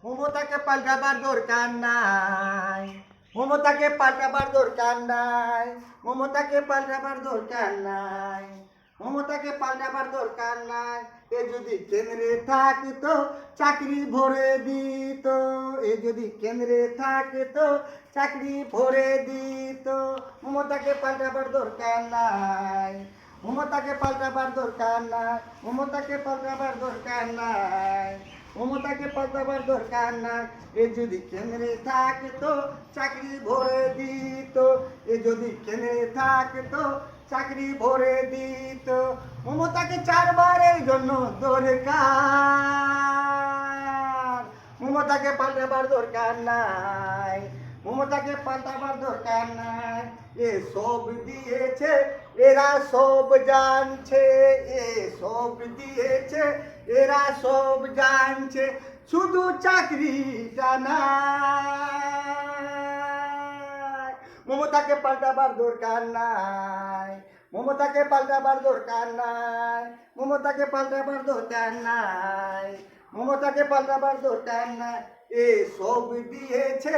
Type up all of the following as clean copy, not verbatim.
মমতাকে পাল্টাবার দরকার নাই, মমতাকে পাল্টাবার দরকার নাই, মমতাকে পাল্টাবার দরকার নাই, মমতাকে পাল্টাবার দরকার নাই। এ যদি কেন্দ্রে থাকতো চাকরি ভরে দিত, এ যদি কেন্দ্রে থাকতো চাকরি ভরে দিত। মমতাকে পাল্টাবার দরকার নাই, মমতাকে পাল্টাবার দরকার নাই, মমতাকে পাল্টাবার দরকার নাই, মমতাকে পাল্টাবার দরকার নাই। এ যদি কেন্দ্রে থাকতো চাকরি ভরে দিত, এ যদি কেন্দ্রে থাকতো চাকরি ভরে দিত। মমতাকে 4 বারের জন্য দরকার, মমতাকে পাল্টাবার দরকার নাই, মমতাকে পাল্টাবার দরকার নাই। এ সব দিয়েছে এরা সব জানছে, এ সব দিয়েছে এরা সব জানছে, শুধু চাকরিটা নাই। মমতাকে পাল্টাবার দরকার নাই, মমতাকে পাল্টাবার দরকার নাই, মমতাকে পাল্টাবার দরকার নাই, মমতাকে পাল্টাবার দরকার নাই। এ সব দিয়েছে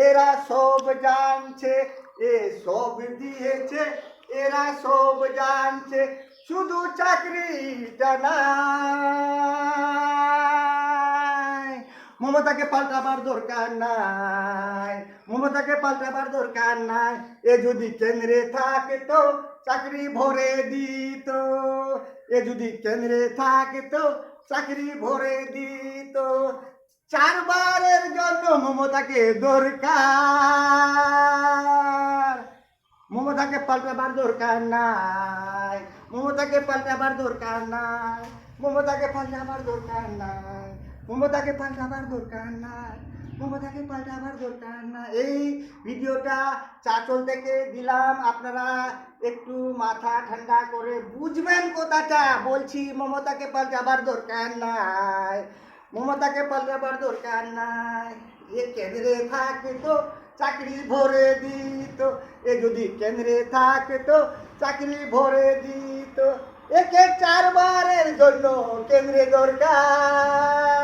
এরা সব জানছে, এ সব দিয়েছে এরা সব জানছে, শুধু চাকরিটা নাই। মমতাকে পাল্টাবার দরকার নাই, মমতাকে পাল্টাবার দরকার নাই। এ যদি কেন্দ্রে থাকতো চাকরি ভরে দিত, এ যদি কেন্দ্রে থাকতো চাকরি ভরে দিত। 4 বারের জন্য মমতাকে দরকার, মমতাকে পাল্টাবার দরকার নাই, মমতাকে পাল্টাবার দরকার নাই, মমতাকে পাল্টাবার দরকার নাই, মমতাকে পাল্টাবার দরকার নাই, মমতাকে পাল্টাবার দরকার নাই। এই ভিডিওটা চাচল থেকে দিলাম, আপনারা একটু মাথা ঠান্ডা করে বুঝবেন কথাটা বলছি। মমতাকে পাল্টাবার দরকার নাই, মমতাকে পাল্টাবার দরকার নাই। এ কেন্দ্রে থাকতো চাকরি ভরে দিত, এ যদি কেন্দ্রে থাকতো চাকরি ভরে দিত। একে 4 বারের জন্য কেন্দ্রে দরকার,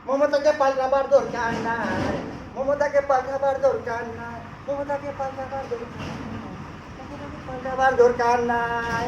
মমতাকে পাল্টাবার দরকার নাই, মমতাকে পাল্টাবার দরকার নাই, মমতাকে পাল্টাবার দরকার নাই, মমতাকে পাল্টাবার দরকার নাই।